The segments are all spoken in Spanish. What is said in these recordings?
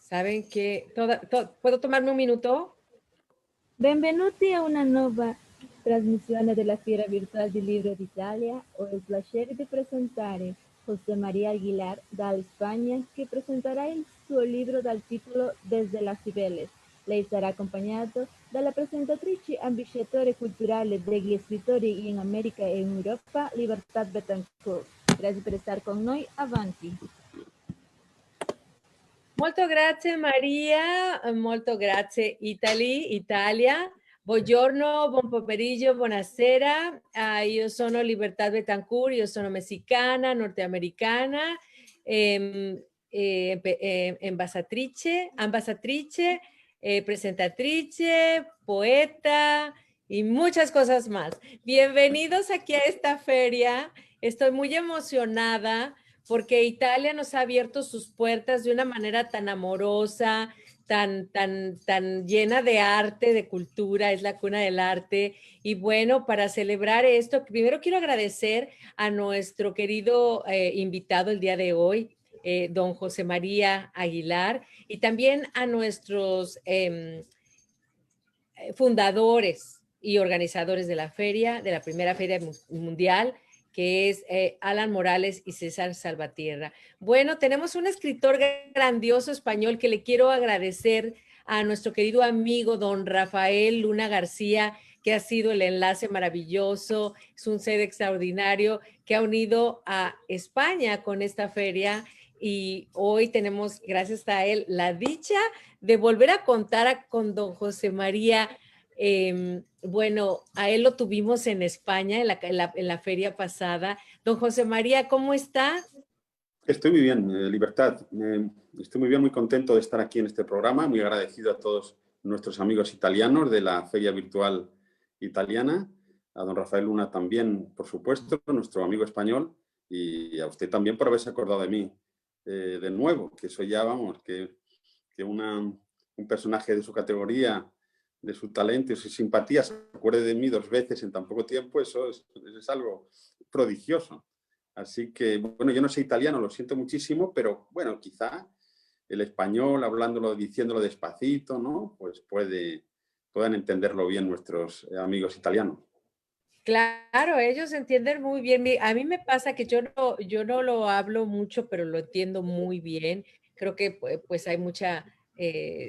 Saben que ¿puedo tomarme un minuto? Benvenuti a una nuova trasmissione della Fiera Virtuale del Libro d'Italia. Ho il piacere di presentare José María Aguilar dalla Spagna che presentarà il suo libro dal titolo Desde las Cibeles. Lei sarà accompagnato dalla presentatrice ambasciatore culturale degli scrittori in America e in Europa, Libertad Betancourt. Grazie per stare con noi, avanti. Molto grazie Maria, molto grazie Italia. Buongiorno, buon pomeriggio, buonasera. Io sono Libertad Betancourt, io sono messicana, norteamericana, ambasciatrice, presentatrice, poeta y muchas cosas más. Bienvenidos aquí a esta feria. Estoy muy emocionada porque Italia nos ha abierto sus puertas de una manera tan amorosa, tan llena de arte, de cultura, es la cuna del arte. Y bueno, para celebrar esto, primero quiero agradecer a nuestro querido invitado el día de hoy, don José María Aguilar, y también a nuestros fundadores y organizadores de la feria, de la primera feria mundial, que es Alan Morales y César Salvatierra. Bueno, tenemos un escritor grandioso español que le quiero agradecer a nuestro querido amigo don Rafael Luna García, que ha sido el enlace maravilloso, es un ser extraordinario que ha unido a España con esta feria y hoy tenemos, gracias a él, la dicha de volver a contar con don José María. Bueno, a él lo tuvimos en España en la feria pasada. Don José María, ¿cómo está? Estoy muy bien, Libertad. Estoy muy bien, muy contento de estar aquí en este programa, muy agradecido a todos nuestros amigos italianos de la Feria Virtual Italiana, a don Rafael Luna también, por supuesto, nuestro amigo español, y a usted también por haberse acordado de mí de nuevo, que soy ya, vamos, que un personaje de su categoría, de su talento y sus simpatías, se acuerde de mí 2 veces en tan poco tiempo, eso es algo prodigioso. Así que, bueno, yo no sé italiano, lo siento muchísimo, pero bueno, quizá el español, hablándolo, diciéndolo despacito, ¿no? Pues puedan entenderlo bien nuestros amigos italianos. Claro, ellos entienden muy bien. A mí me pasa que yo no lo hablo mucho, pero lo entiendo muy bien. Creo que pues hay mucha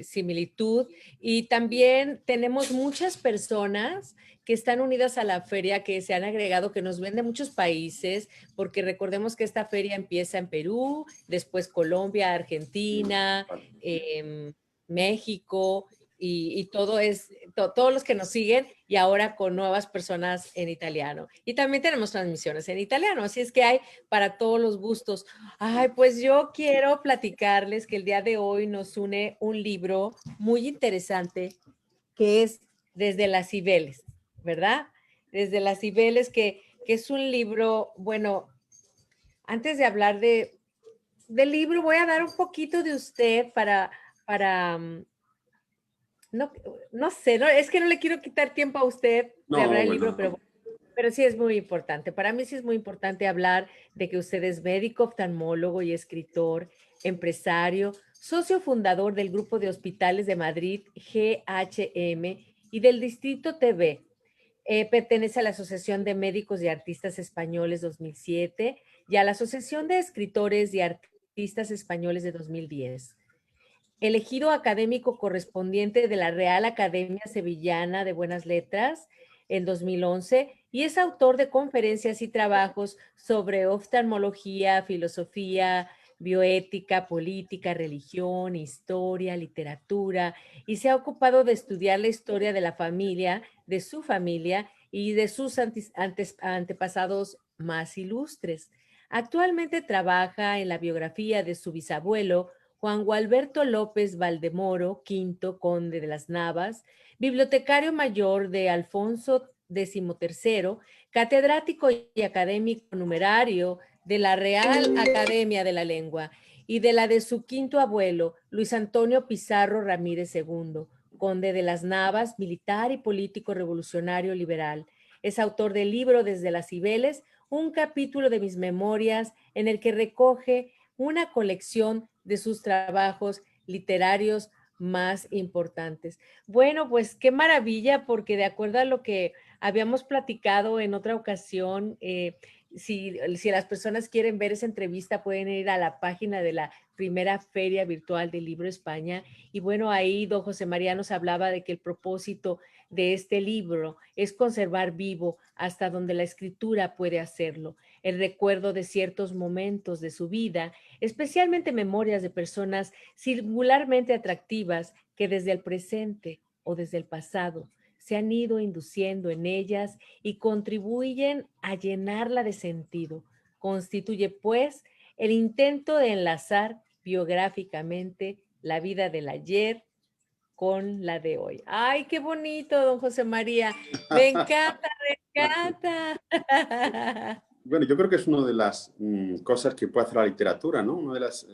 similitud. Y también tenemos muchas personas que están unidas a la feria, que se han agregado, que nos ven de muchos países, porque recordemos que esta feria empieza en Perú, después Colombia, Argentina, México, y todo todos los que nos siguen y ahora con nuevas personas en italiano. Y también tenemos transmisiones en italiano, así es que hay para todos los gustos. Ay, pues yo quiero platicarles que el día de hoy nos une un libro muy interesante que es Desde las Cibeles, ¿verdad? Desde las Cibeles, que es un libro, bueno, antes de hablar del libro, voy a dar un poquito de usted para no, no sé, no, es que no le quiero quitar tiempo a usted de hablar No, del libro, bueno, pero sí es muy importante. Para mí sí es muy importante hablar de que usted es médico, oftalmólogo y escritor, empresario, socio fundador del Grupo de Hospitales de Madrid, GHM, y del Distrito TV. Pertenece a la Asociación de Médicos y Artistas Españoles 2007 y a la Asociación de Escritores y Artistas Españoles de 2010. Elegido académico correspondiente de la Real Academia Sevillana de Buenas Letras en 2011 y es autor de conferencias y trabajos sobre oftalmología, filosofía, bioética, política, religión, historia, literatura, y se ha ocupado de estudiar la historia de la familia, de su familia y de sus antepasados más ilustres. Actualmente trabaja en la biografía de su bisabuelo, Juan Gualberto López Valdemoro, quinto conde de las Navas, bibliotecario mayor de Alfonso XIII, catedrático y académico numerario de la Real Academia de la Lengua y de la de su quinto abuelo, Luis Antonio Pizarro Ramírez II, conde de las Navas, militar y político revolucionario liberal. Es autor del libro Desde las Cibeles, un capítulo de mis memorias en el que recoge una colección de sus trabajos literarios más importantes. Bueno, pues qué maravilla, porque de acuerdo a lo que habíamos platicado en otra ocasión, si las personas quieren ver esa entrevista, pueden ir a la página de la primera Feria Virtual del Libro España. Y bueno, ahí don José María nos hablaba de que el propósito de este libro es conservar vivo hasta donde la escritura puede hacerlo, el recuerdo de ciertos momentos de su vida, especialmente memorias de personas singularmente atractivas que desde el presente o desde el pasado se han ido induciendo en ellas y contribuyen a llenarla de sentido. Constituye, pues, el intento de enlazar biográficamente la vida del ayer con la de hoy. ¡Ay, qué bonito, don José María! Me encanta, me encanta. Bueno, yo creo que es una de las cosas que puede hacer la literatura, ¿no? Una de las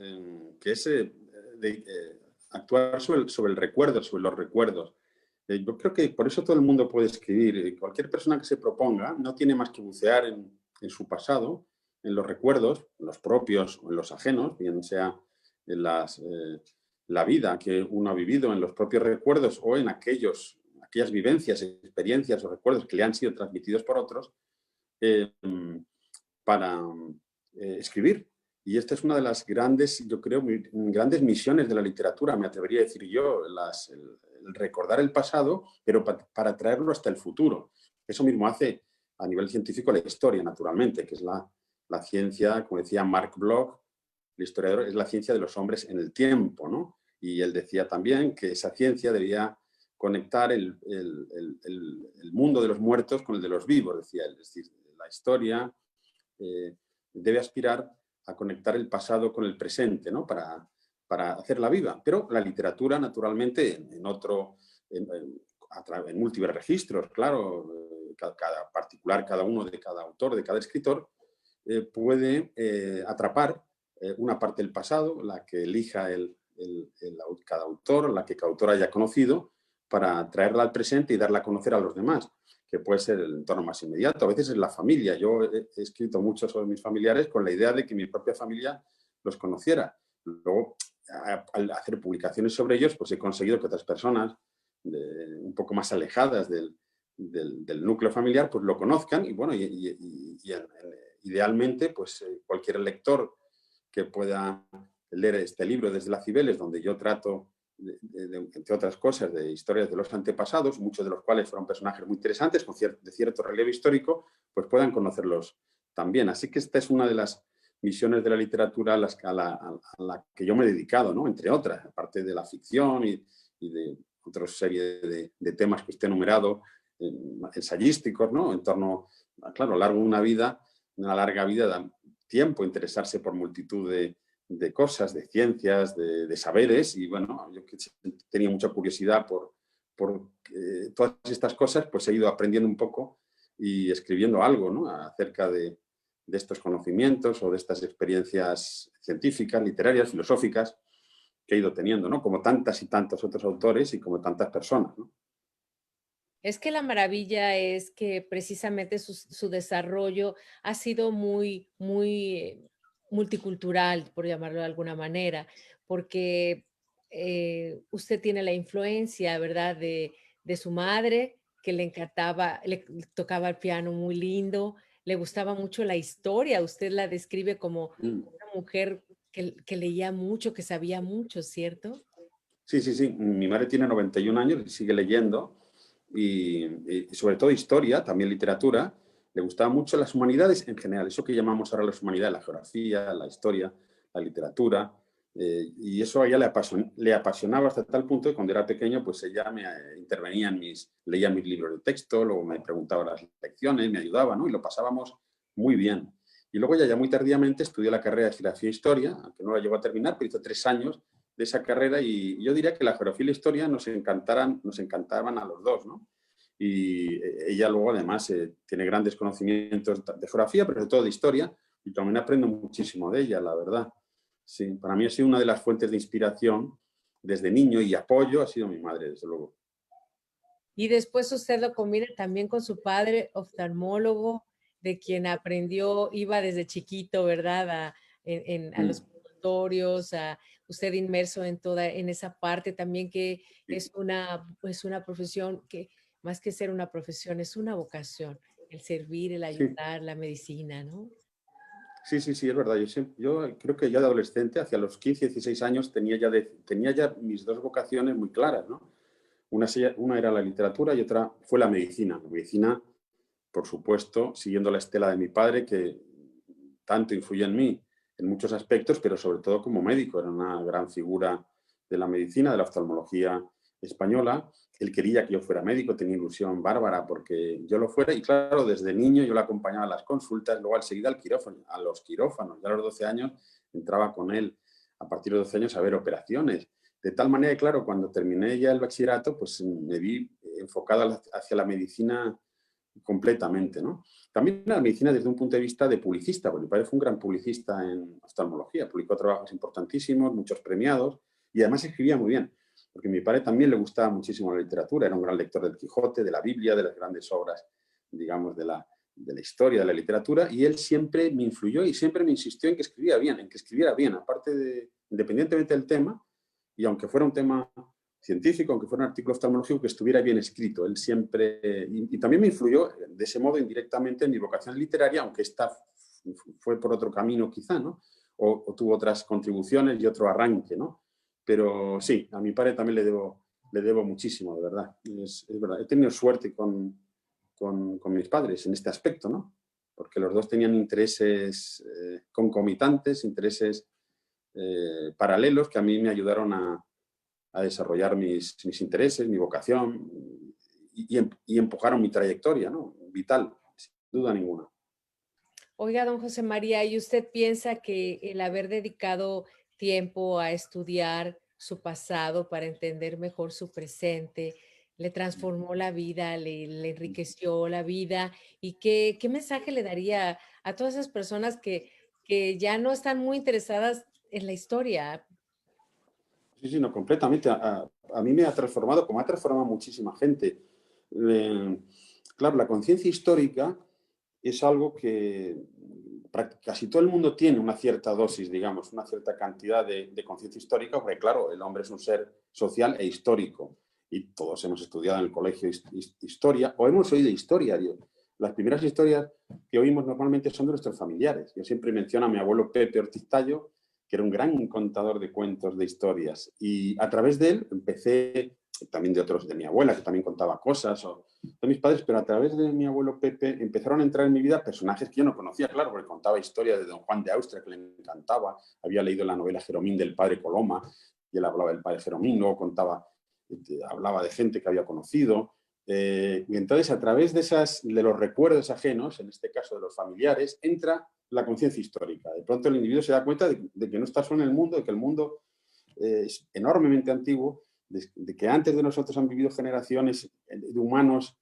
que es actuar sobre el recuerdo, sobre los recuerdos. Yo creo que por eso todo el mundo puede escribir. Cualquier persona que se proponga no tiene más que bucear en su pasado, en los recuerdos, en los propios o en los ajenos, bien sea en la vida que uno ha vivido, en los propios recuerdos o en aquellas vivencias, experiencias o recuerdos que le han sido transmitidos por otros. Eh, para escribir. Y esta es una de las grandes, yo creo, grandes misiones de la literatura, me atrevería a decir yo, el recordar el pasado, pero para traerlo hasta el futuro. Eso mismo hace a nivel científico la historia, naturalmente, que es la ciencia, como decía Mark Bloch, el historiador, es la ciencia de los hombres en el tiempo, ¿no? Y él decía también que esa ciencia debía conectar el mundo de los muertos con el de los vivos, decía él. Es decir, la historia debe aspirar a conectar el pasado con el presente, ¿no? Para hacerla viva. Pero la literatura, naturalmente, en múltiples registros, claro, cada particular, cada uno de cada autor, de cada escritor, puede atrapar una parte del pasado, la que elija cada autor, la que cada autor haya conocido, para traerla al presente y darla a conocer a los demás, que puede ser el entorno más inmediato. A veces es la familia. Yo he escrito mucho sobre mis familiares con la idea de que mi propia familia los conociera. Luego, al hacer publicaciones sobre ellos, pues he conseguido que otras personas un poco más alejadas del núcleo familiar, pues lo conozcan y, bueno, idealmente, pues cualquier lector que pueda leer este libro desde las Cibeles, donde yo trato, entre otras cosas, de historias de los antepasados, muchos de los cuales fueron personajes muy interesantes, de cierto relevo histórico, pues puedan conocerlos también. Así que esta es una de las misiones de la literatura a la que yo me he dedicado, ¿no? Entre otras, aparte de la ficción y de otra serie de temas que usted ha enumerado, ensayísticos, ¿no? En torno, claro, a lo largo de una larga vida da tiempo interesarse por multitud de cosas, de ciencias, de saberes, y bueno, yo que tenía mucha curiosidad por todas estas cosas, pues he ido aprendiendo un poco y escribiendo algo, ¿no? Acerca de estos conocimientos o de estas experiencias científicas, literarias, filosóficas que he ido teniendo, ¿no? Como tantas y tantos otros autores y como tantas personas, ¿no? Es que la maravilla es que precisamente su desarrollo ha sido muy, muy multicultural, por llamarlo de alguna manera, porque usted tiene la influencia, ¿verdad?, de su madre, que le encantaba, le tocaba el piano muy lindo, le gustaba mucho la historia, usted la describe como Mm. una mujer que leía mucho, que sabía mucho, ¿cierto? Sí, sí, sí. Mi madre tiene 91 años y sigue leyendo y sobre todo historia, también literatura. Le gustaban mucho las humanidades en general, eso que llamamos ahora las humanidades, la geografía, la historia, la literatura. Y eso a ella le apasionaba hasta tal punto que cuando era pequeño, pues ella intervenía leía mis libros de texto, luego me preguntaba las lecciones, me ayudaba, ¿no? Y lo pasábamos muy bien. Y luego ya muy tardíamente estudió la carrera de Geografía e Historia, aunque no la llegó a terminar, pero hizo 3 años de esa carrera y yo diría que la geografía y la historia nos encantaban a los dos, ¿no? Y ella luego además tiene grandes conocimientos de geografía, pero sobre todo de historia, y también aprendo muchísimo de ella, la verdad. Sí, para mí ha sido una de las fuentes de inspiración desde niño y apoyo ha sido mi madre, desde luego. Y después usted lo combina también con su padre, oftalmólogo, de quien aprendió, iba desde chiquito, ¿verdad? A los Mm. laboratorios, usted inmerso en esa parte también que es una profesión que más que ser una profesión es una vocación, el servir, el Sí, ayudar, la medicina, ¿no? sí, sí, sí, es verdad. Yo creo que ya de adolescente, hacia los 15, 16 años, tenía ya mis dos vocaciones muy claras, ¿no? Una era la literatura y otra fue la medicina. La medicina, por supuesto, siguiendo la estela de mi padre, que tanto influyó en mí en muchos aspectos, pero sobre todo como médico. Era una gran figura de la medicina, de la oftalmología española. Él quería que yo fuera médico, tenía ilusión bárbara porque yo lo fuera. Y claro, desde niño yo le acompañaba a las consultas, luego enseguida a los quirófanos. Ya a los 12 años entraba con él, a partir de 12 años, a ver operaciones. De tal manera que, claro, cuando terminé ya el bachillerato, pues me vi enfocado hacia la medicina completamente, ¿no? También la medicina desde un punto de vista de publicista, porque mi padre fue un gran publicista en oftalmología, publicó trabajos importantísimos, muchos premiados, y además escribía muy bien, porque a mi padre también le gustaba muchísimo la literatura, era un gran lector del Quijote, de la Biblia, de las grandes obras, digamos, de la historia, de la literatura, y él siempre me influyó y siempre me insistió en que escribía bien, en que escribiera bien, aparte de, independientemente del tema, y aunque fuera un tema científico, aunque fuera un artículo oftalmológico, que estuviera bien escrito. Él siempre, y también me influyó de ese modo indirectamente en mi vocación literaria, aunque esta fue por otro camino quizá, ¿no? O tuvo otras contribuciones y otro arranque, ¿no? Pero sí, a mi padre también le debo muchísimo, de verdad. Es verdad. He tenido suerte con mis padres en este aspecto, ¿no? Porque los dos tenían intereses concomitantes, intereses paralelos que a mí me ayudaron a desarrollar mis intereses, mi vocación y empujaron mi trayectoria, ¿no? Vital, sin duda ninguna. Oiga, don José María, ¿y usted piensa que el haber dedicado tiempo a estudiar su pasado para entender mejor su presente, le transformó la vida, le enriqueció la vida? ¿Y qué mensaje le daría a todas esas personas que ya no están muy interesadas en la historia? Sí, sí, no, completamente. A mí me ha transformado, como ha transformado a muchísima gente. Eh, claro, la conciencia histórica es algo que casi todo el mundo tiene una cierta dosis, digamos, una cierta cantidad de conciencia histórica, porque claro, el hombre es un ser social e histórico y todos hemos estudiado en el colegio historia o hemos oído historia. Las primeras historias que oímos normalmente son de nuestros familiares. Yo siempre menciono a mi abuelo Pepe Ortiz Tallo, que era un gran contador de cuentos, de historias, y a través de él empecé, también de otros, de mi abuela, que también contaba cosas, o de mis padres, pero a través de mi abuelo Pepe empezaron a entrar en mi vida personajes que yo no conocía, claro, porque contaba historias de don Juan de Austria, que le encantaba, había leído la novela Jeromín del padre Coloma, y él hablaba del padre Jeromín, luego hablaba de gente que había conocido, y entonces a través de los recuerdos ajenos, en este caso de los familiares, entra la conciencia histórica. De pronto el individuo se da cuenta de que no está solo en el mundo, de que el mundo es enormemente antiguo, de que antes de nosotros han vivido generaciones de humanos,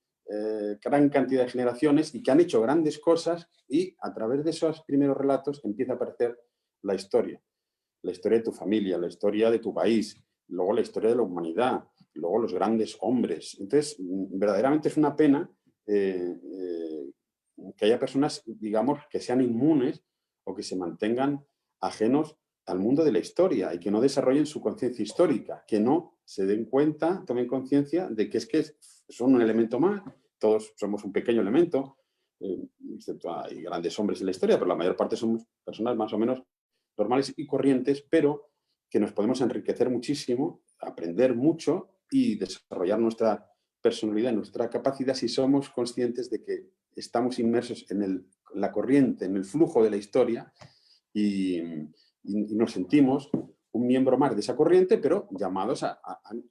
gran cantidad de generaciones, y que han hecho grandes cosas, y a través de esos primeros relatos empieza a aparecer la historia de tu familia, la historia de tu país, luego la historia de la humanidad, luego los grandes hombres. Entonces, verdaderamente es una pena que haya personas, digamos, que sean inmunes o que se mantengan ajenos al mundo de la historia y que no desarrollen su conciencia histórica, que no se den cuenta, tomen conciencia de que son un elemento más, todos somos un pequeño elemento, excepto hay grandes hombres en la historia, pero la mayor parte somos personas más o menos normales y corrientes, pero que nos podemos enriquecer muchísimo, aprender mucho y desarrollar nuestra personalidad, nuestra capacidad si somos conscientes de que estamos inmersos en la corriente, en el flujo de la historia y nos sentimos un miembro más de esa corriente, pero llamados a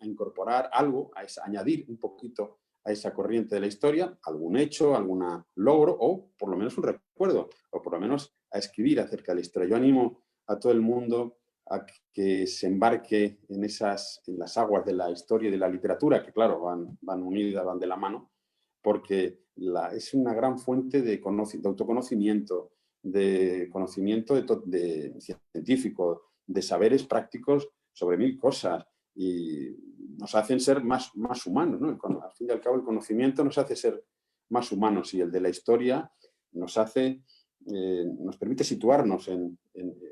incorporar algo, a añadir un poquito a esa corriente de la historia, algún hecho, algún logro o por lo menos un recuerdo, o por lo menos a escribir acerca de la historia. Yo animo a todo el mundo a que se embarque en las aguas de la historia y de la literatura, que claro, van unidas, van de la mano, porque es una gran fuente de autoconocimiento, de conocimiento científico, de saberes prácticos sobre mil cosas y nos hacen ser más humanos, ¿no? Al fin y al cabo el conocimiento nos hace ser más humanos y el de la historia nos permite situarnos en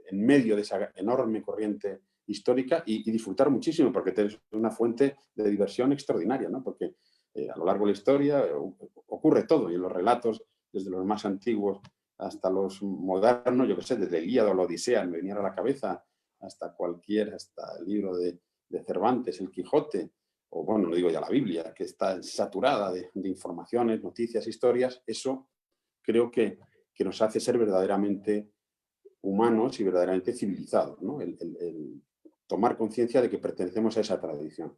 en medio de esa enorme corriente histórica y disfrutar muchísimo, porque es una fuente de diversión extraordinaria, ¿no? Porque a lo largo de la historia ocurre todo, y en los relatos, desde los más antiguos hasta los modernos, yo qué sé, desde el Ilíada o la Odisea, me venía a la cabeza, hasta el libro de Cervantes, el Quijote, o bueno, no digo ya la Biblia, que está saturada de informaciones, noticias, historias. Eso creo que nos hace ser verdaderamente humanos y verdaderamente civilizados, ¿no? El tomar conciencia de que pertenecemos a esa tradición.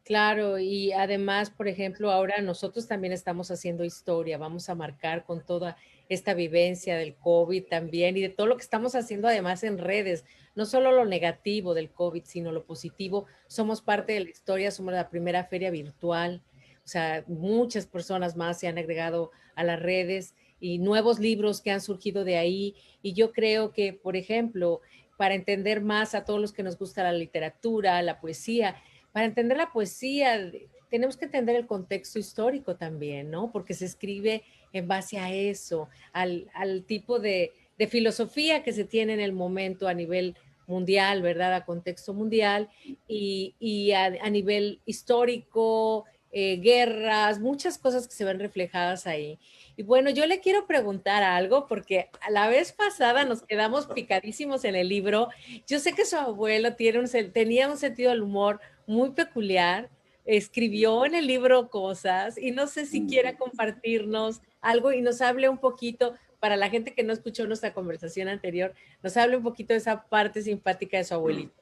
Claro, y además, por ejemplo, ahora nosotros también estamos haciendo historia, vamos a marcar con toda esta vivencia del COVID también y de todo lo que estamos haciendo además en redes, no solo lo negativo del COVID, sino lo positivo. Somos parte de la historia, somos la primera feria virtual, o sea, muchas personas más se han agregado a las redes y nuevos libros que han surgido de ahí. Y yo creo que, por ejemplo, para entender más a todos los que nos gusta la literatura, la poesía, para entender la poesía tenemos que entender el contexto histórico también, ¿no? Porque se escribe en base a eso, al tipo de filosofía que se tiene en el momento a nivel mundial, ¿verdad? A contexto mundial y a nivel histórico, guerras, muchas cosas que se ven reflejadas ahí. Y bueno, yo le quiero preguntar algo porque a la vez pasada nos quedamos picadísimos en el libro. Yo sé que su abuelo tenía un sentido del humor muy peculiar, escribió en el libro cosas y no sé si quiera compartirnos algo y nos hable un poquito, para la gente que no escuchó nuestra conversación anterior, nos hable un poquito de esa parte simpática de su abuelito.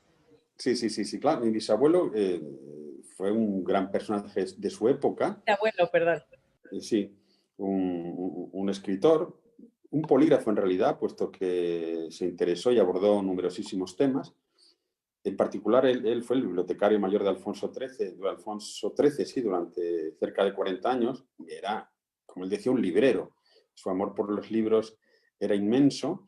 Sí, claro. Mi bisabuelo fue un gran personaje de su época. Abuelo, perdón. Sí, un escritor, un polígrafo en realidad, puesto que se interesó y abordó numerosísimos temas. En particular, él fue el bibliotecario mayor de Alfonso XIII, sí, durante cerca de 40 años. Y era, como él decía, un librero. Su amor por los libros era inmenso.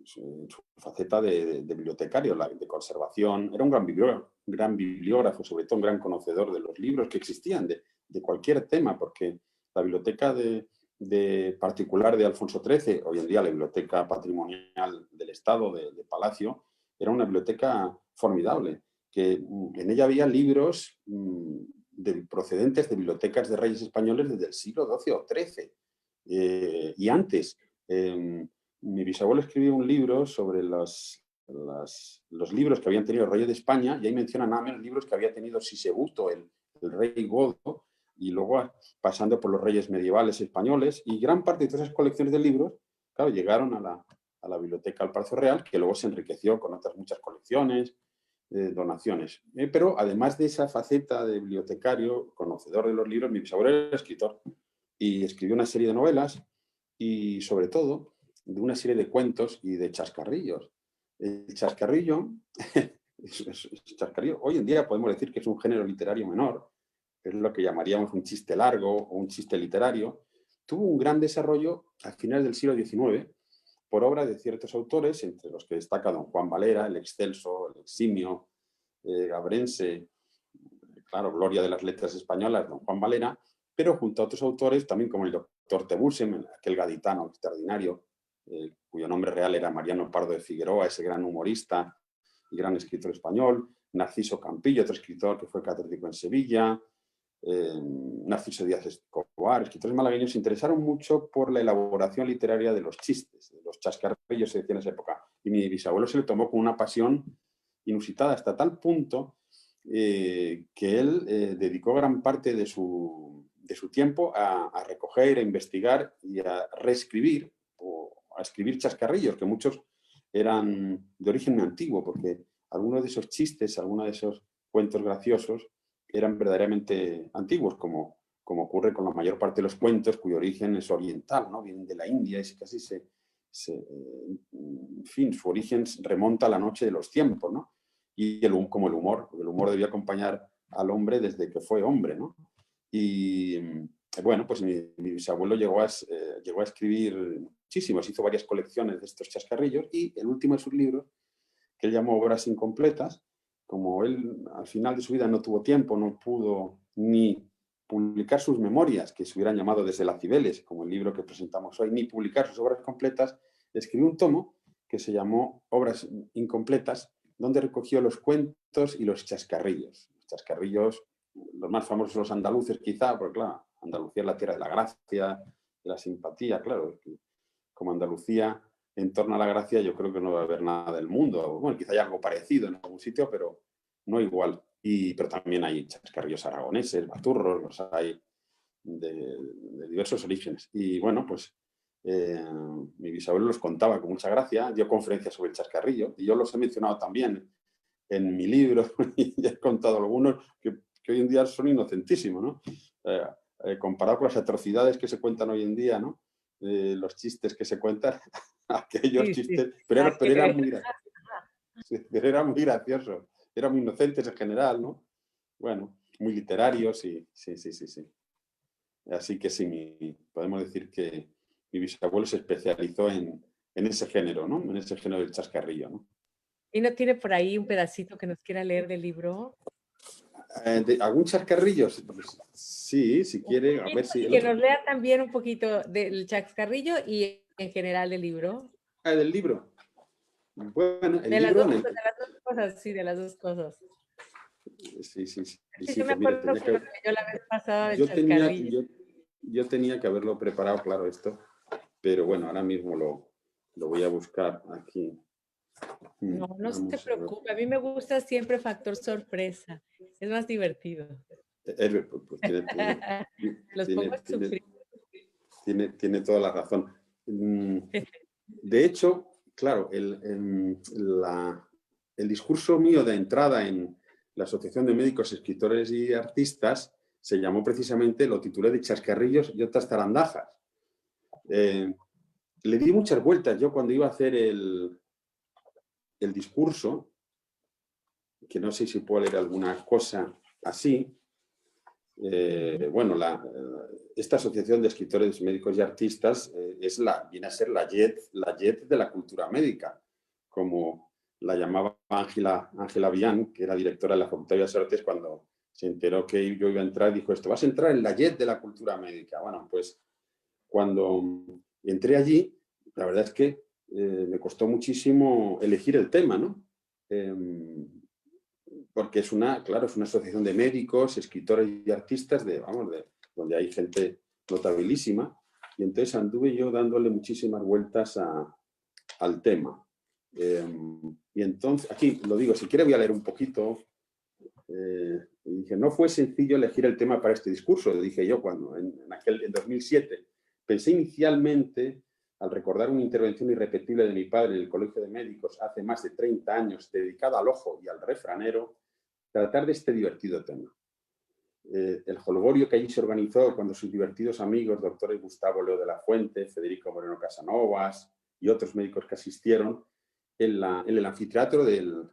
Su faceta de bibliotecario, de conservación. Era un gran bibliógrafo, sobre todo un gran conocedor de los libros que existían, de cualquier tema, porque la biblioteca particular de Alfonso XIII, hoy en día la biblioteca patrimonial del Estado, de Palacio, era una biblioteca formidable, que en ella había libros procedentes de bibliotecas de reyes españoles desde el siglo XII o XIII y antes. Mi bisabuelo escribió un libro sobre los libros que habían tenido el rey de España, y ahí menciona nada menos libros que había tenido Sisebuto, el rey godo, y luego pasando por los reyes medievales españoles, y gran parte de todas esas colecciones de libros, claro, llegaron a la biblioteca del Palacio Real, que luego se enriqueció con otras muchas colecciones, donaciones. Pero además de esa faceta de bibliotecario, conocedor de los libros, mi bisabuelo era escritor y escribió una serie de novelas y, sobre todo, de una serie de cuentos y de chascarrillos. El chascarrillo, hoy en día podemos decir que es un género literario menor, es lo que llamaríamos un chiste largo o un chiste literario. Tuvo un gran desarrollo a finales del siglo XIX por obra de ciertos autores, entre los que destaca don Juan Valera, el excelso, el eximio, gabrense, claro, gloria de las letras españolas, don Juan Valera, pero junto a otros autores, también como el doctor Tebusem, aquel gaditano extraordinario, cuyo nombre real era Mariano Pardo de Figueroa, ese gran humorista y gran escritor español, Narciso Campillo, otro escritor que fue catedrático en Sevilla, Narciso Díaz Escobar, escritores malagueños se interesaron mucho por la elaboración literaria de los chistes, de los chascarrillos, se decía en esa época. Y mi bisabuelo se le tomó con una pasión inusitada hasta tal punto que él dedicó gran parte de su tiempo a recoger, a investigar y a reescribir o a escribir chascarrillos, que muchos eran de origen muy antiguo, porque algunos de esos chistes, algunos de esos cuentos graciosos eran verdaderamente antiguos, como ocurre con la mayor parte de los cuentos cuyo origen es oriental, ¿no? Vienen de la India y casi en fin, su origen remonta a la noche de los tiempos, ¿no? Y como el humor debía acompañar al hombre desde que fue hombre, ¿no? Y bueno, pues mi bisabuelo llegó a escribir muchísimos, hizo varias colecciones de estos chascarrillos, y el último de sus libros, que él llamó Obras Incompletas, como él al final de su vida no tuvo tiempo, no pudo ni publicar sus memorias, que se hubieran llamado Desde las Cibeles, como el libro que presentamos hoy, ni publicar sus obras completas, escribió un tomo que se llamó Obras Incompletas, donde recogió los cuentos y los chascarrillos. Los chascarrillos, los más famosos los andaluces quizá, porque claro, Andalucía es la tierra de la gracia, de la simpatía, claro. Como Andalucía, en torno a la gracia, yo creo que no va a haber nada del mundo. Bueno, quizá hay algo parecido en algún sitio, pero no igual. Pero también hay chascarrillos aragoneses, baturros, los hay de diversos orígenes. Y bueno, pues mi bisabuelo los contaba con mucha gracia, dio conferencias sobre el chascarrillo, y yo los he mencionado también en mi libro, y he contado algunos que hoy en día son inocentísimos, ¿no? Comparado con las atrocidades que se cuentan hoy en día, ¿no? Los chistes que se cuentan, aquellos Sí, sí, chistes, pero nada que eran ver. muy graciosos. Sí, pero eran muy graciosos, eran muy inocentes en general, ¿no? Bueno, muy literarios y sí, sí, sí, sí. Así que sí, podemos decir que mi bisabuelo se especializó en ese género, ¿no? En ese género del chascarrillo, ¿no? ¿Y no tiene por ahí un pedacito que nos quiera leer del libro? ¿Algún chascarrillo? Pues, sí, si Un quiere, a ver poquito, si... y que nos lea también un poquito del chascarrillo y en general del libro. del libro. Bueno, el De las libro... dos, de las dos cosas, sí, de las dos cosas. Sí, sí, sí. Sí, Sí, yo me pues mire, acuerdo que lo leyó la vez pasada del yo tenía, chascarrillo. yo tenía que haberlo preparado, claro, esto, pero bueno, ahora mismo lo voy a buscar aquí. No, no se Vamos a ver. preocupe. A mí me gusta siempre factor sorpresa. Es más divertido. Pues Los pongo a sufrir. tiene toda la razón. De hecho, claro, el discurso mío de entrada en la Asociación de Médicos, Escritores y Artistas se llamó precisamente, lo titulé de Chascarrillos y otras zarandajas. Le di muchas vueltas yo cuando iba a hacer el discurso, que no sé si puedo leer alguna cosa así. Bueno, esta asociación de escritores, médicos y artistas viene a ser la JET de la cultura médica, como la llamaba Ángela Bian, que era directora de la Facultad de Bellas Artes, cuando se enteró que yo iba a entrar, dijo esto, vas a entrar en la JET de la cultura médica. Bueno, pues cuando entré allí, la verdad es que me costó muchísimo elegir el tema, ¿no? Porque es una asociación de médicos, escritores y artistas donde hay gente notabilísima, y entonces anduve yo dándole muchísimas vueltas al tema. Y entonces, aquí lo digo, si quiere voy a leer un poquito. Y dije, no fue sencillo elegir el tema para este discurso, dije yo cuando, en 2007. Pensé inicialmente, al recordar una intervención irrepetible de mi padre en el Colegio de Médicos hace más de 30 años, dedicada al ojo y al refranero, tratar de este divertido tema. El jolgorio que allí se organizó cuando sus divertidos amigos, doctores Gustavo Leo de la Fuente, Federico Moreno Casanovas y otros médicos que asistieron, en el anfiteatro del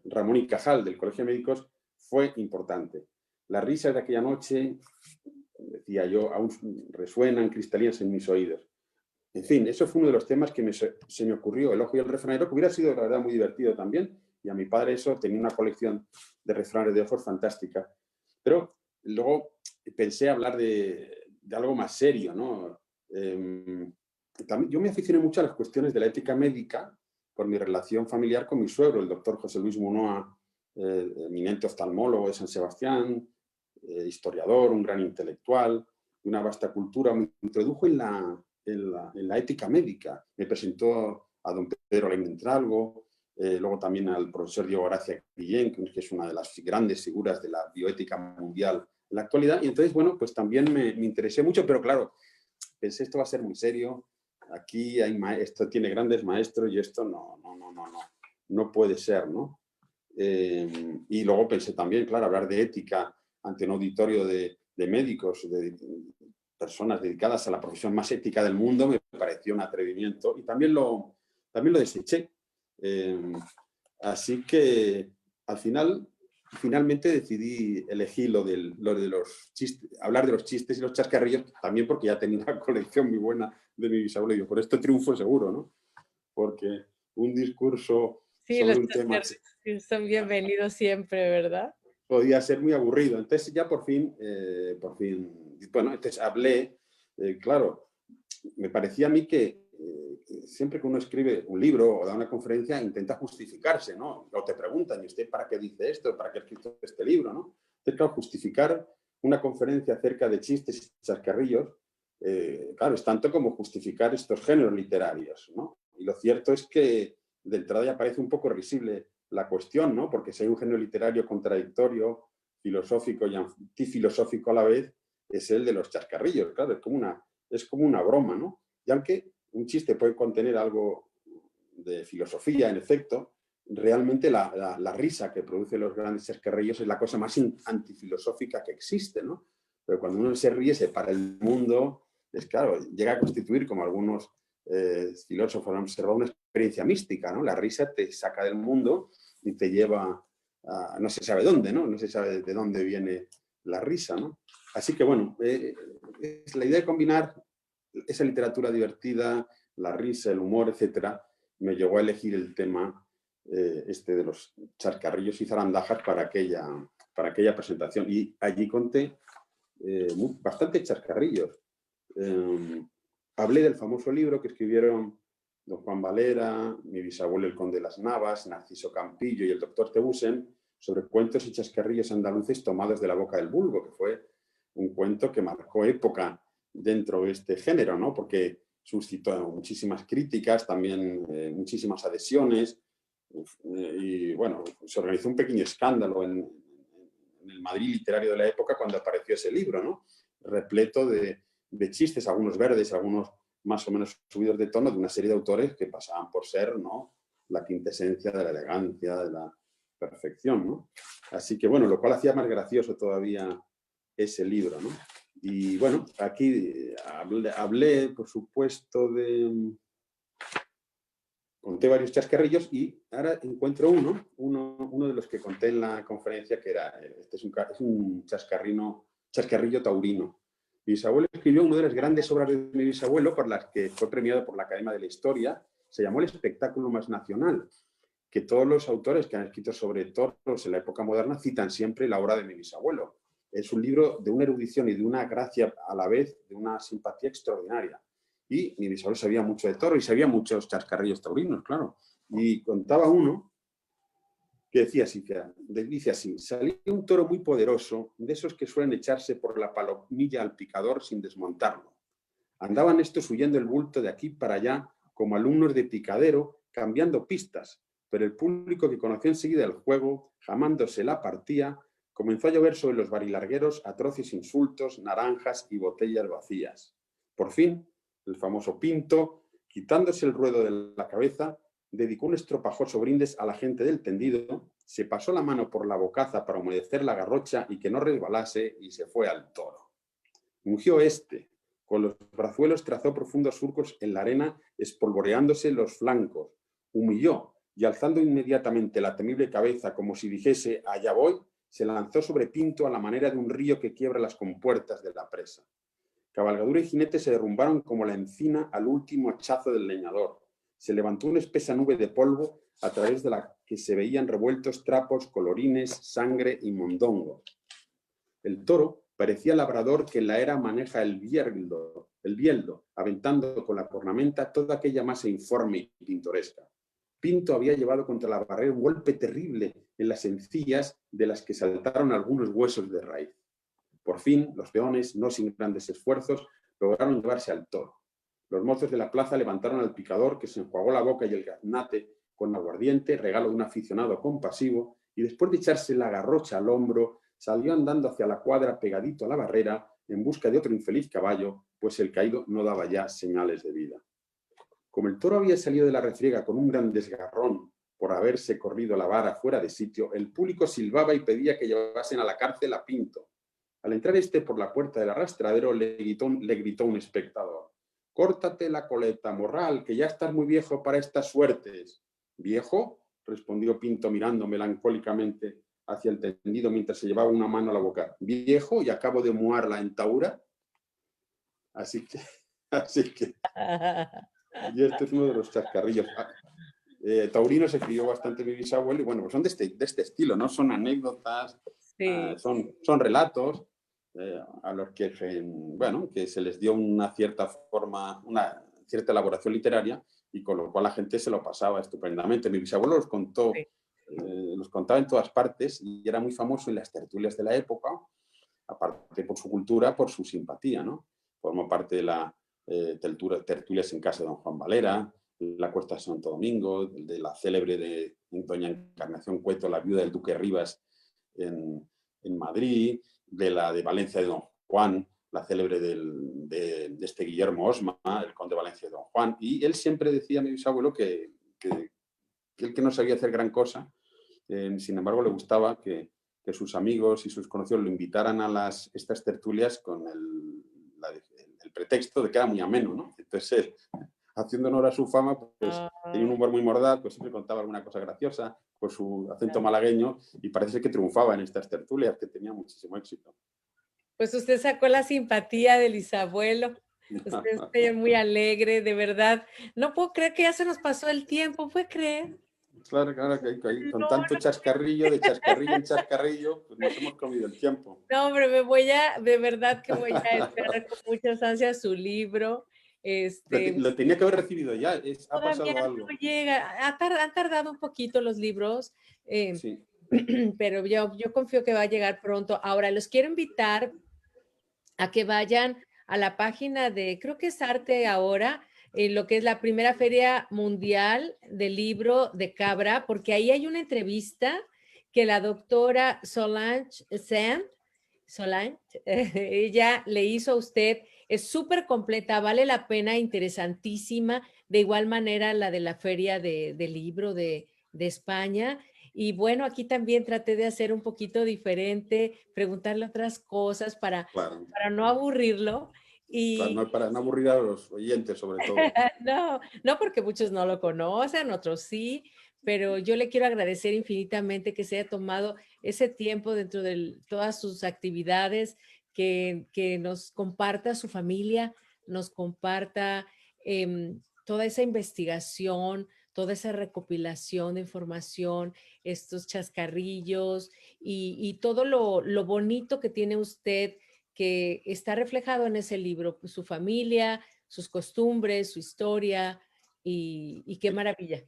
Ramón y Cajal del Colegio de Médicos, fue importante. Las risas de aquella noche, decía yo, aún resuenan cristalinas en mis oídos. En fin, eso fue uno de los temas que se me ocurrió, el ojo y el refranero, que hubiera sido, la verdad, muy divertido también. Y a mi padre eso, tenía una colección de refranes de ojos fantástica. Pero luego pensé hablar de algo más serio, ¿no? También, yo me aficioné mucho a las cuestiones de la ética médica por mi relación familiar con mi suegro, el doctor José Luis Munoa, eminente oftalmólogo de San Sebastián, historiador, un gran intelectual, de una vasta cultura. Me introdujo en la ética médica. Me presentó a don Pedro Almendralgo, luego también al profesor Diego Gracia Guillén, que es una de las grandes figuras de la bioética mundial en la actualidad. Y entonces, bueno, pues también me interesé mucho, pero claro, pensé, esto va a ser muy serio. Aquí esto tiene grandes maestros y esto no puede ser, ¿no? Y luego pensé también, claro, hablar de ética ante un auditorio de médicos, de personas dedicadas a la profesión más ética del mundo, me pareció un atrevimiento y también lo deseché. Así que al finalmente decidí elegir lo de los chistes, hablar de los chistes y los chascarrillos, también porque ya tenía una colección muy buena de mi bisabuelo. Y yo, por esto triunfo seguro, ¿no? Porque un discurso Sí, sobre los un tema chascarrillos son bienvenidos siempre, ¿verdad? podía ser muy aburrido. Entonces ya por fin, bueno, entonces hablé, claro, me parecía a mí que siempre que uno escribe un libro o da una conferencia, intenta justificarse, ¿no? O te preguntan, ¿y usted para qué dice esto? ¿Para qué ha escrito este libro? ¿No? Entonces, claro, justificar una conferencia acerca de chistes y chascarrillos, claro, es tanto como justificar estos géneros literarios, ¿no? Y lo cierto es que de entrada ya parece un poco risible la cuestión, ¿no? Porque si hay un género literario contradictorio, filosófico y antifilosófico a la vez, es el de los chascarrillos, claro, es como una broma, ¿no? Y aunque un chiste puede contener algo de filosofía, en efecto, realmente la risa que produce los grandes chascarrillos es la cosa más antifilosófica que existe, ¿no? Pero cuando uno se ríe, se para el mundo, es claro, llega a constituir, como algunos filósofos han observado, una experiencia mística, ¿no? La risa te saca del mundo y te lleva a no se sabe dónde, ¿no? No se sabe de dónde viene la risa, ¿no? Así que, bueno, es la idea de combinar esa literatura divertida, la risa, el humor, etcétera, me llevó a elegir el tema este de los chascarrillos y zarandajas para aquella presentación. Y allí conté bastantes chascarrillos. Hablé del famoso libro que escribieron don Juan Valera, mi bisabuelo el conde de las Navas, Narciso Campillo y el doctor Tebusen, sobre cuentos y chascarrillos andaluces tomados de la boca del vulgo, que fue un cuento que marcó época dentro de este género, ¿no? Porque suscitó muchísimas críticas, también muchísimas adhesiones, y bueno, se organizó un pequeño escándalo en el Madrid literario de la época cuando apareció ese libro, ¿no? Repleto de chistes, algunos verdes, algunos más o menos subidos de tono, de una serie de autores que pasaban por ser, ¿no?, la quintesencia de la elegancia, de la perfección, ¿no? Así que, bueno, lo cual hacía más gracioso todavía ese libro, ¿no? Y, bueno, aquí hablé, por supuesto, conté varios chascarrillos y ahora encuentro uno de los que conté en la conferencia, que era, este es un chascarrillo taurino. Mi bisabuelo escribió una de las grandes obras de mi bisabuelo, por las que fue premiado por la Academia de la Historia, se llamó El espectáculo más nacional, que todos los autores que han escrito sobre toros en la época moderna citan siempre la obra de mi bisabuelo. Es un libro de una erudición y de una gracia a la vez, de una simpatía extraordinaria. Y mi bisabuelo sabía mucho de toro y sabía muchos chascarrillos taurinos, claro. Y contaba uno que decía así, dice así: salía un toro muy poderoso, de esos que suelen echarse por la palomilla al picador sin desmontarlo. Andaban estos huyendo el bulto de aquí para allá como alumnos de picadero, cambiando pistas, pero el público, que conoció enseguida el juego, jamándose la partía, comenzó a llover sobre los barilargueros atroces insultos, naranjas y botellas vacías. Por fin, el famoso Pinto, quitándose el ruedo de la cabeza, dedicó un estropajoso brindis a la gente del tendido, se pasó la mano por la bocaza para humedecer la garrocha y que no resbalase, y se fue al toro. Ungió con los brazuelos trazó profundos surcos en la arena, espolvoreándose los flancos. Humilló y, alzando inmediatamente la temible cabeza como si dijese «allá voy», se lanzó sobre Pinto a la manera de un río que quiebra las compuertas de la presa. Cabalgadura y jinete se derrumbaron como la encina al último hachazo del leñador. Se levantó una espesa nube de polvo a través de la que se veían revueltos trapos, colorines, sangre y mondongos. El toro parecía labrador que en la era maneja el bieldo, aventando con la cornamenta toda aquella masa informe y pintoresca. Pinto había llevado contra la barrera un golpe terrible en las encías, de las que saltaron algunos huesos de raíz. Por fin, los peones, no sin grandes esfuerzos, lograron llevarse al toro. Los mozos de la plaza levantaron al picador, que se enjuagó la boca y el gaznate con aguardiente, regalo de un aficionado compasivo, y después de echarse la garrocha al hombro, salió andando hacia la cuadra pegadito a la barrera en busca de otro infeliz caballo, pues el caído no daba ya señales de vida. Como el toro había salido de la refriega con un gran desgarrón por haberse corrido la vara fuera de sitio, el público silbaba y pedía que llevasen a la cárcel a Pinto. Al entrar por la puerta del arrastradero, le gritó un espectador: «Córtate la coleta, morral, que ya estás muy viejo para estas suertes». «¿Viejo?», respondió Pinto mirando melancólicamente hacia el tendido mientras se llevaba una mano a la boca. «¿Viejo y acabo de muar la entaura?». Así que y este es uno de los chascarrillos. Taurino se escribió bastante mi bisabuelo, y bueno, pues son de este estilo, ¿no? Son anécdotas, Sí. son relatos a los que, bueno, que se les dio una cierta forma, cierta elaboración literaria y con lo cual la gente se lo pasaba estupendamente. Mi bisabuelo los contó, Sí. los contaba en todas partes y era muy famoso en las tertulias de la época, aparte por su cultura, por su simpatía, ¿no? Formó parte de la tertulias en casa de don Juan Valera, la Cuesta de Santo Domingo, de la célebre de doña Encarnación Cueto, la viuda del duque Rivas en Madrid, de la de Valencia de don Juan, la célebre de este Guillermo Osma, el conde de Valencia de don Juan. Y él siempre decía a mi bisabuelo que él que no sabía hacer gran cosa, sin embargo le gustaba que sus amigos y sus conocidos lo invitaran a estas tertulias con el pretexto de que era muy ameno, ¿no? Entonces él, haciendo honor a su fama, pues tenía un humor muy mordaz, pues siempre contaba alguna cosa graciosa, por su acento malagueño, y parece que triunfaba en estas tertulias, que tenía muchísimo éxito. Pues usted sacó la simpatía del bisabuelo. Usted es muy alegre, de verdad. No puedo creer que ya se nos pasó el tiempo, ¿puede creer? Claro, que con No, tanto chascarrillo, de chascarrillo en chascarrillo, pues nos hemos comido el tiempo. no, hombre, de verdad que voy a esperar con muchas ansias su libro. Lo tenía que haber recibido ya, ha Todavía pasado no algo. llega, han tardado un poquito los libros, Sí. pero yo confío que va a llegar pronto. Ahora, los quiero invitar a que vayan a la página de, creo que es Arte Ahora, lo que es la primera Feria Mundial del Libro de Cabra, porque ahí hay una entrevista que la doctora Solange Sand, ella le hizo a usted, es súper completa, vale la pena, interesantísima, de igual manera la de la Feria del Libro de España. Y bueno, aquí también traté de hacer un poquito diferente, preguntarle otras cosas Claro, para no aburrirlo. claro, Y para no aburrir a los oyentes, sobre todo. no, no porque muchos no lo conocen, otros sí, pero yo le quiero agradecer infinitamente que se haya tomado ese tiempo dentro de todas sus actividades, que nos comparta su familia, nos comparta toda esa investigación, toda esa recopilación de información, estos chascarrillos y todo lo bonito que tiene usted, que está reflejado en ese libro, pues, su familia, sus costumbres, su historia, y qué maravilla.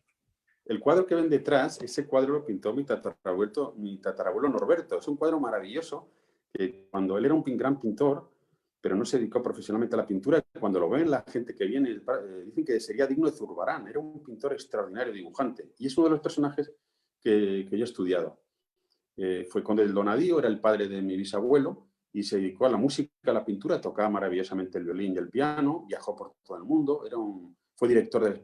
El cuadro que ven detrás, ese cuadro lo pintó mi tatarabuelo Norberto. Es un cuadro maravilloso que cuando él era un gran pintor, pero no se dedicó profesionalmente a la pintura, cuando lo ven la gente que viene, dicen que sería digno de Zurbarán. Era un pintor extraordinario, dibujante. Y es uno de los personajes que yo he estudiado. Fue conde del Donadío, era el padre de mi bisabuelo, y se dedicó a la música, a la pintura, tocaba maravillosamente el violín y el piano, viajó por todo el mundo, fue director de la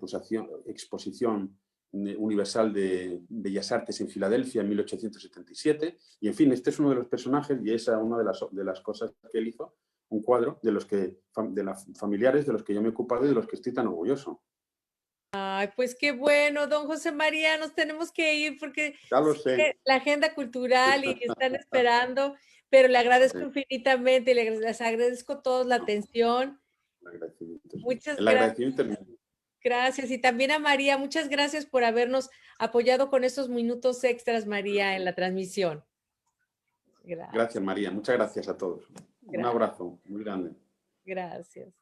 exposición Universal de Bellas Artes en Filadelfia en 1877, y en fin, este es uno de los personajes y esa es una de las cosas que él hizo, un cuadro de los familiares de los que yo me he ocupado y de los que estoy tan orgulloso. Ay, pues qué bueno, don José María, nos tenemos que ir porque Ya lo sigue sé. la agenda cultural y están esperando, pero le agradezco Sí, infinitamente, les agradezco a todos la atención. el agradecimiento es mío. Muchas El agradecimiento es mío. gracias. Y también a María, muchas gracias por habernos apoyado con estos minutos extras, María, en la transmisión. Gracias, Gracias, María. Muchas gracias a todos. Un abrazo muy grande. gracias.